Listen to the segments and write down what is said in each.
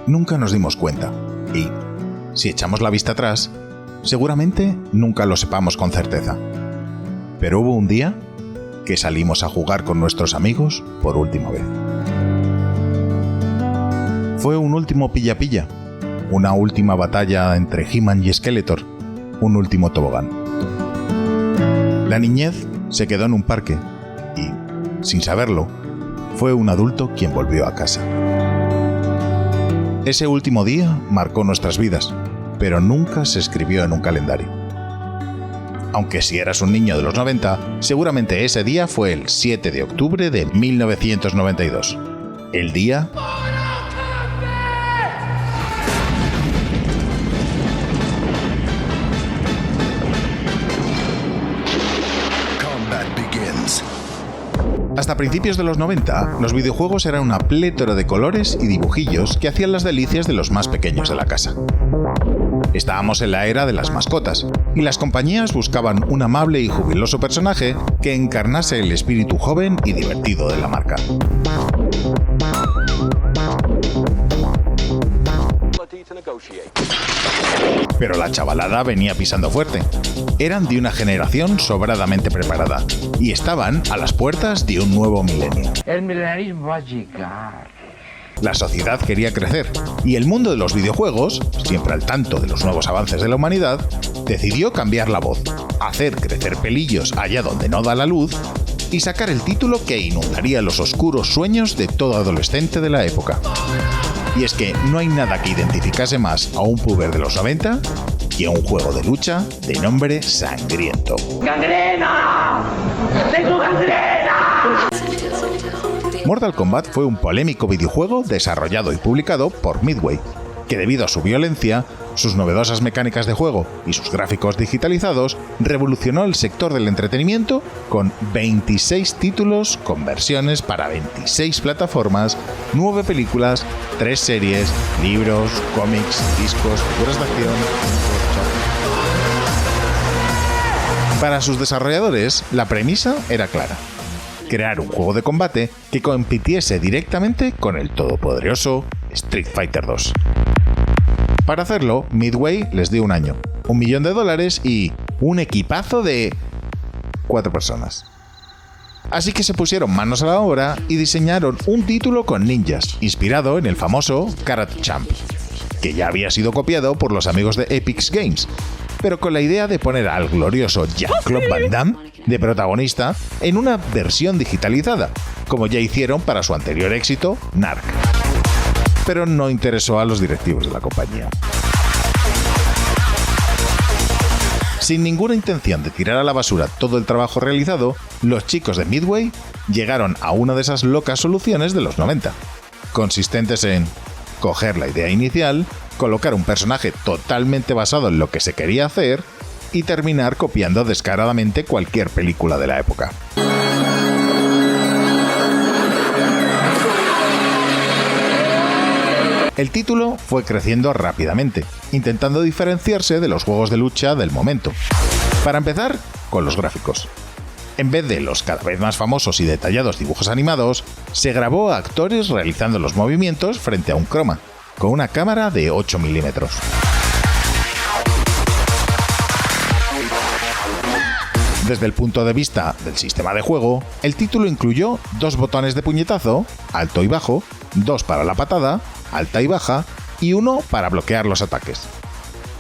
nunca nos dimos cuenta y, si echamos la vista atrás, seguramente nunca lo sepamos con certeza. Pero hubo un día que salimos a jugar con nuestros amigos por última vez. Fue un último pilla-pilla, una última batalla entre He-Man y Skeletor, un último tobogán. La niñez se quedó en un parque y, sin saberlo, fue un adulto quien volvió a casa. Ese último día marcó nuestras vidas, pero nunca se escribió en un calendario. Aunque si eras un niño de los 90, seguramente ese día fue el 7 de octubre de 1992. El día Hasta principios de los 90, los videojuegos eran una plétora de colores y dibujillos que hacían las delicias de los más pequeños de la casa. Estábamos en la era de las mascotas, y las compañías buscaban un amable y jubiloso personaje que encarnase el espíritu joven y divertido de la marca. Pero la chavalada venía pisando fuerte. Eran de una generación sobradamente preparada y estaban a las puertas de un nuevo milenio. El milenarismo va a llegar. La sociedad quería crecer y el mundo de los videojuegos, siempre al tanto de los nuevos avances de la humanidad, decidió cambiar la voz, hacer crecer pelillos allá donde no da la luz y sacar el título que inundaría los oscuros sueños de todo adolescente de la época. Y es que no hay nada que identificase más a un puber de los 90 que a un juego de lucha de nombre Sangriento. ¡Gangrena! ¡Tengo gangrena! Mortal Kombat fue un polémico videojuego desarrollado y publicado por Midway, que debido a su violencia, sus novedosas mecánicas de juego y sus gráficos digitalizados, revolucionó el sector del entretenimiento con 26 títulos con versiones para 26 plataformas, 9 películas, 3 series, libros, cómics, discos, figuras de acción. Para sus desarrolladores, la premisa era clara: crear un juego de combate que compitiese directamente con el todopoderoso Street Fighter 2. Para hacerlo, Midway les dio un año, $1 millón y un equipazo de 4 personas. Así que se pusieron manos a la obra y diseñaron un título con ninjas, inspirado en el famoso Karate Champ, que ya había sido copiado por los amigos de Epic Games, pero con la idea de poner al glorioso Jean-Claude Van Damme de protagonista en una versión digitalizada, como ya hicieron para su anterior éxito, Narc. Pero no interesó a los directivos de la compañía. Sin ninguna intención de tirar a la basura todo el trabajo realizado, los chicos de Midway llegaron a una de esas locas soluciones de los 90, consistentes en coger la idea inicial, colocar un personaje totalmente basado en lo que se quería hacer y terminar copiando descaradamente cualquier película de la época. El título fue creciendo rápidamente, intentando diferenciarse de los juegos de lucha del momento. Para empezar, con los gráficos. En vez de los cada vez más famosos y detallados dibujos animados, se grabó a actores realizando los movimientos frente a un croma, con una cámara de 8 milímetros. Desde el punto de vista del sistema de juego, el título incluyó 2 botones de puñetazo, alto y bajo, 2 para la patada, alta y baja, y 1 para bloquear los ataques.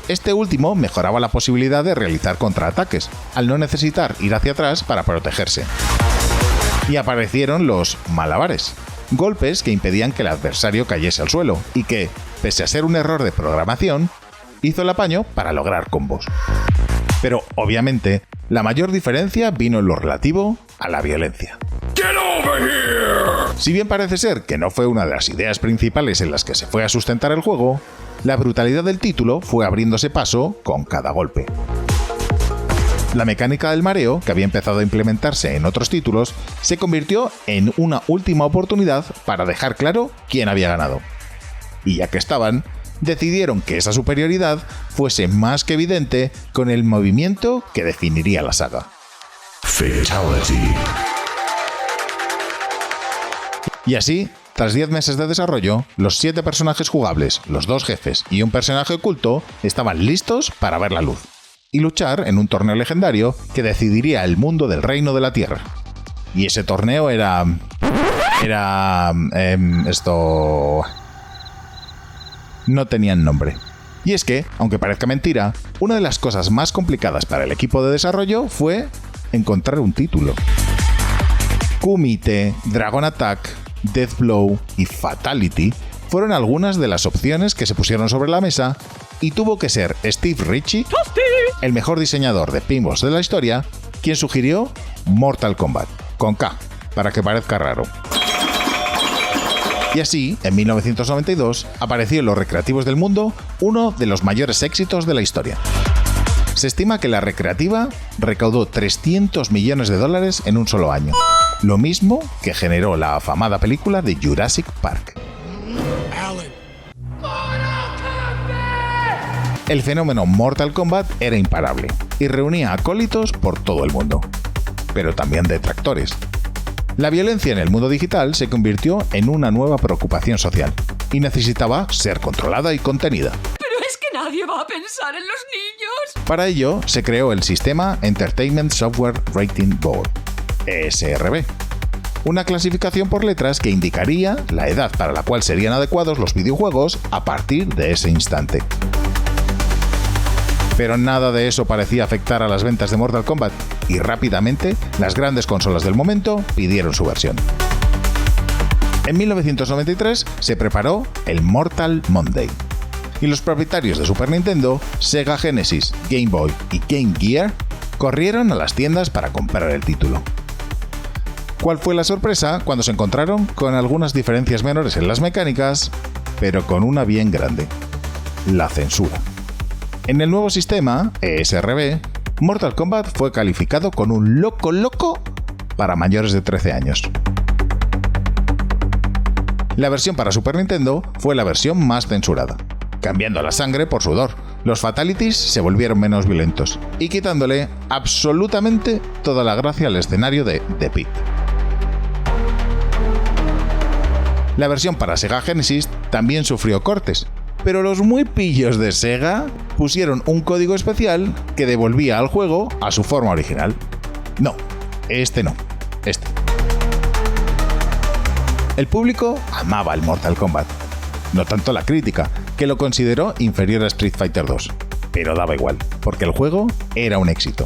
Este último mejoraba la posibilidad de realizar contraataques, al no necesitar ir hacia atrás para protegerse. Y aparecieron los malabares, golpes que impedían que el adversario cayese al suelo, y que, pese a ser un error de programación, hizo el apaño para lograr combos. Pero, obviamente, la mayor diferencia vino en lo relativo a la violencia. Si bien parece ser que no fue una de las ideas principales en las que se fue a sustentar el juego, la brutalidad del título fue abriéndose paso con cada golpe. La mecánica del mareo, que había empezado a implementarse en otros títulos, se convirtió en una última oportunidad para dejar claro quién había ganado. Y ya que estaban, decidieron que esa superioridad fuese más que evidente con el movimiento que definiría la saga. Fatality. Y así, Tras 10 meses de desarrollo, los 7 personajes jugables, los 2 jefes y un personaje oculto estaban listos para ver la luz y luchar en un torneo legendario que decidiría el mundo del Reino de la Tierra. Y ese torneo era... No tenían nombre. Y es que, aunque parezca mentira, una de las cosas más complicadas para el equipo de desarrollo fue encontrar un título. Kumite, Dragon Attack, Deathblow y Fatality fueron algunas de las opciones que se pusieron sobre la mesa y tuvo que ser Steve Ritchie, el mejor diseñador de pinballs de la historia, quien sugirió Mortal Kombat, con K, para que parezca raro. Y así, en 1992, apareció en los recreativos del mundo uno de los mayores éxitos de la historia. Se estima que la recreativa recaudó $300 millones en un solo año, lo mismo que generó la afamada película de Jurassic Park. El fenómeno Mortal Kombat era imparable y reunía acólitos por todo el mundo, pero también detractores. La violencia en el mundo digital se convirtió en una nueva preocupación social y necesitaba ser controlada y contenida. ¡Pero es que nadie va a pensar en los niños! Para ello, se creó el sistema Entertainment Software Rating Board, ESRB, una clasificación por letras que indicaría la edad para la cual serían adecuados los videojuegos a partir de ese instante. Pero nada de eso parecía afectar a las ventas de Mortal Kombat, y rápidamente las grandes consolas del momento pidieron su versión. En 1993 se preparó el Mortal Monday, y los propietarios de Super Nintendo, Sega Genesis, Game Boy y Game Gear corrieron a las tiendas para comprar el título. ¿Cuál fue la sorpresa cuando se encontraron con algunas diferencias menores en las mecánicas, pero con una bien grande? La censura. En el nuevo sistema, ESRB, Mortal Kombat fue calificado con un loco para mayores de 13 años. La versión para Super Nintendo fue la versión más censurada, cambiando la sangre por sudor. Los fatalities se volvieron menos violentos y quitándole absolutamente toda la gracia al escenario de The Pit. La versión para Sega Genesis también sufrió cortes, pero los muy pillos de Sega pusieron un código especial que devolvía al juego a su forma original. No. Este. El público amaba el Mortal Kombat, no tanto la crítica, que lo consideró inferior a Street Fighter 2, pero daba igual, porque el juego era un éxito.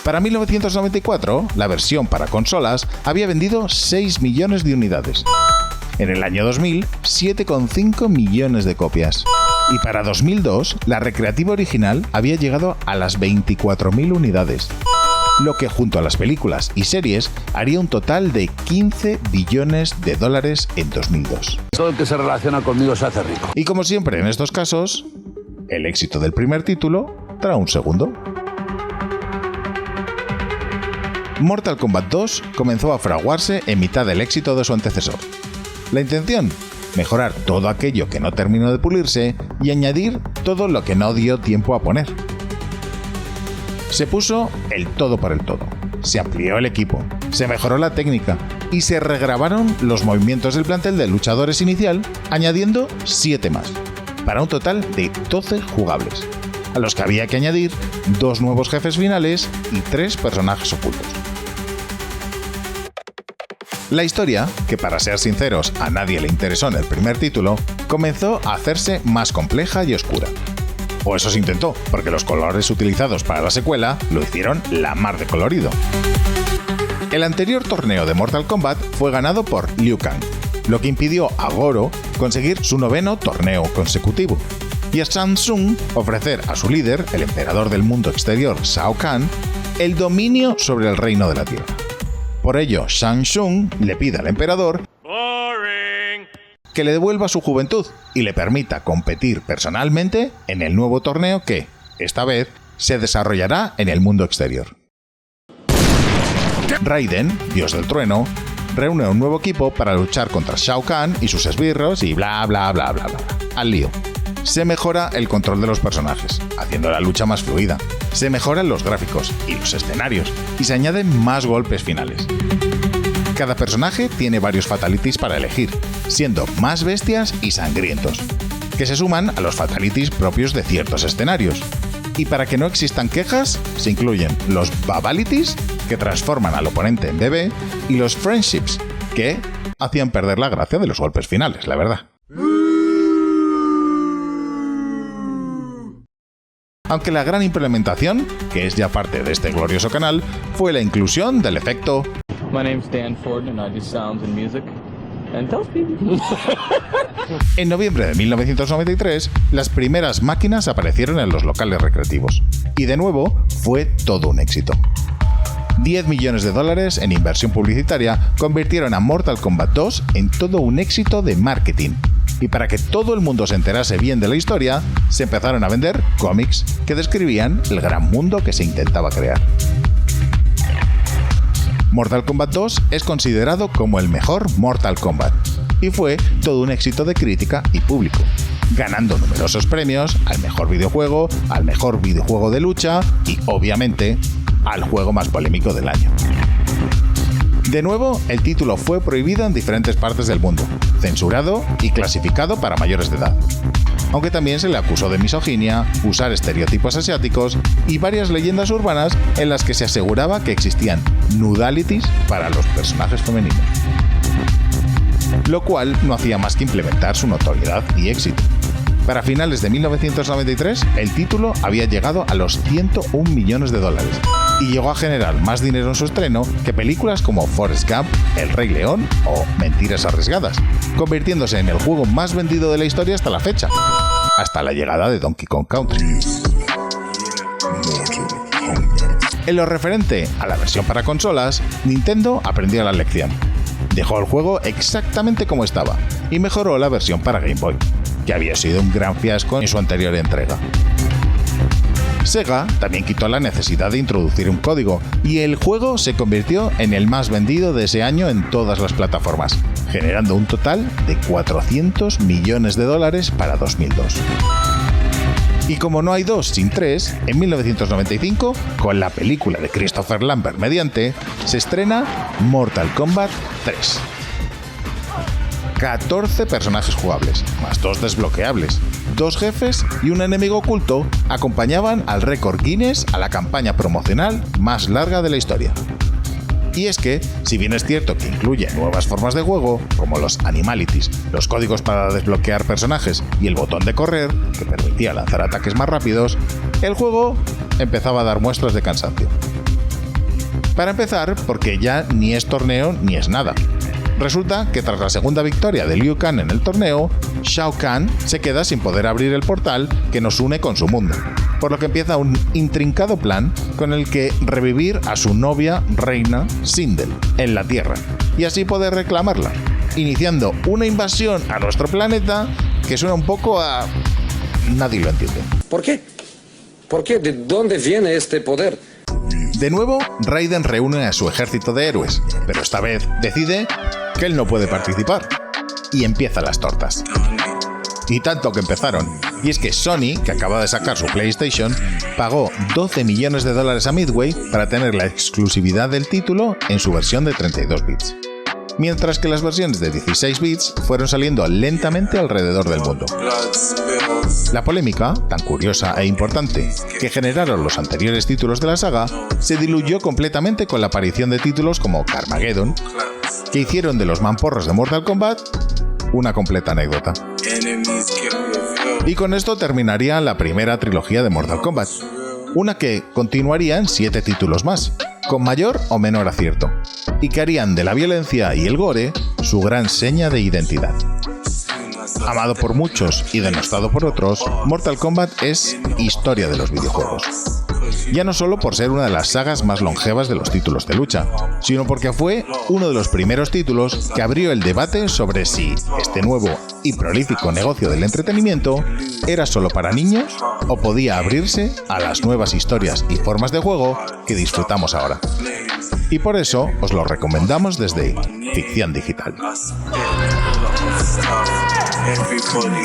Para 1994, la versión para consolas había vendido 6 millones de unidades. En el año 2000, 7,5 millones de copias. Y para 2002, la recreativa original había llegado a las 24.000 unidades, lo que junto a las películas y series haría un total de $15 billones en 2002. Todo el que se relaciona conmigo se hace rico. Y como siempre en estos casos, el éxito del primer título trae un segundo. Mortal Kombat 2 comenzó a fraguarse en mitad del éxito de su antecesor. La intención, mejorar todo aquello que no terminó de pulirse y añadir todo lo que no dio tiempo a poner. Se puso el todo por el todo, se amplió el equipo, se mejoró la técnica y se regrabaron los movimientos del plantel de luchadores inicial, añadiendo 7 más, para un total de 12 jugables, a los que había que añadir 2 nuevos jefes finales y 3 personajes ocultos. La historia, que para ser sinceros a nadie le interesó en el primer título, comenzó a hacerse más compleja y oscura. O eso se intentó, porque los colores utilizados para la secuela lo hicieron la mar de colorido. El anterior torneo de Mortal Kombat fue ganado por Liu Kang, lo que impidió a Goro conseguir su 9º torneo consecutivo, y a Shang Tsung ofrecer a su líder, el emperador del mundo exterior Shao Kahn, el dominio sobre el reino de la Tierra. Por ello, Shang Tsung le pide al emperador que le devuelva su juventud y le permita competir personalmente en el nuevo torneo que, esta vez, se desarrollará en el mundo exterior. Raiden, dios del trueno, reúne a un nuevo equipo para luchar contra Shao Kahn y sus esbirros y bla bla bla bla bla. Al lío. Se mejora el control de los personajes, haciendo la lucha más fluida. Se mejoran los gráficos y los escenarios, y se añaden más golpes finales. Cada personaje tiene varios fatalities para elegir, siendo más bestias y sangrientos, que se suman a los fatalities propios de ciertos escenarios. Y para que no existan quejas, se incluyen los babalities, que transforman al oponente en bebé, y los friendships, que hacían perder la gracia de los golpes finales, la verdad. Aunque la gran implementación, que es ya parte de este glorioso canal, fue la inclusión del efecto My name's Dan Ford and I do sounds and music and tell people. En noviembre de 1993, las primeras máquinas aparecieron en los locales recreativos. Y de nuevo, fue todo un éxito. $10 millones en inversión publicitaria convirtieron a Mortal Kombat 2 en todo un éxito de marketing. Y para que todo el mundo se enterase bien de la historia, se empezaron a vender cómics que describían el gran mundo que se intentaba crear. Mortal Kombat 2 es considerado como el mejor Mortal Kombat, y fue todo un éxito de crítica y público, ganando numerosos premios al mejor videojuego de lucha y, obviamente, al juego más polémico del año. De nuevo, el título fue prohibido en diferentes partes del mundo, censurado y clasificado para mayores de edad. Aunque también se le acusó de misoginia, usar estereotipos asiáticos y varias leyendas urbanas en las que se aseguraba que existían nudalities para los personajes femeninos. Lo cual no hacía más que implementar su notoriedad y éxito. Para finales de 1993, el título había llegado a los $101 millones y llegó a generar más dinero en su estreno que películas como Forrest Gump, El Rey León o Mentiras Arriesgadas, convirtiéndose en el juego más vendido de la historia hasta la fecha, hasta la llegada de Donkey Kong Country. En lo referente a la versión para consolas, Nintendo aprendió la lección. Dejó el juego exactamente como estaba y mejoró la versión para Game Boy, que había sido un gran fiasco en su anterior entrega. Sega también quitó la necesidad de introducir un código y el juego se convirtió en el más vendido de ese año en todas las plataformas, generando un total de $400 millones para 2002. Y como no hay 2 sin 3, en 1995, con la película de Christopher Lambert mediante, se estrena Mortal Kombat 3. 14 personajes jugables, más 2 desbloqueables, 2 jefes y un enemigo oculto acompañaban al récord Guinness a la campaña promocional más larga de la historia. Y es que, si bien es cierto que incluye nuevas formas de juego, como los animalities, los códigos para desbloquear personajes y el botón de correr, que permitía lanzar ataques más rápidos, el juego empezaba a dar muestras de cansancio. Para empezar, porque ya ni es torneo ni es nada. Resulta que tras la segunda victoria de Liu Kang en el torneo, Shao Kahn se queda sin poder abrir el portal que nos une con su mundo, por lo que empieza un intrincado plan con el que revivir a su novia reina Sindel en la Tierra, y así poder reclamarla, iniciando una invasión a nuestro planeta que suena un poco a... nadie lo entiende. ¿Por qué? ¿Por qué? ¿De dónde viene este poder? De nuevo, Raiden reúne a su ejército de héroes, pero esta vez decide que él no puede participar. Y empiezan las tortas. Y tanto que empezaron. Y es que Sony, que acaba de sacar su PlayStation, pagó $12 millones a Midway para tener la exclusividad del título en su versión de 32 bits. Mientras que las versiones de 16 bits fueron saliendo lentamente alrededor del mundo. La polémica, tan curiosa e importante, que generaron los anteriores títulos de la saga, se diluyó completamente con la aparición de títulos como Carmageddon, que hicieron de los mamporros de Mortal Kombat una completa anécdota. Y con esto terminaría la primera trilogía de Mortal Kombat, una que continuaría en 7 títulos más, con mayor o menor acierto, y que harían de la violencia y el gore su gran seña de identidad. Amado por muchos y denostado por otros, Mortal Kombat es historia de los videojuegos. Ya no solo por ser una de las sagas más longevas de los títulos de lucha, sino porque fue uno de los primeros títulos que abrió el debate sobre si este nuevo y prolífico negocio del entretenimiento era solo para niños o podía abrirse a las nuevas historias y formas de juego que disfrutamos ahora. Y por eso os lo recomendamos desde Ficción Digital. Everybody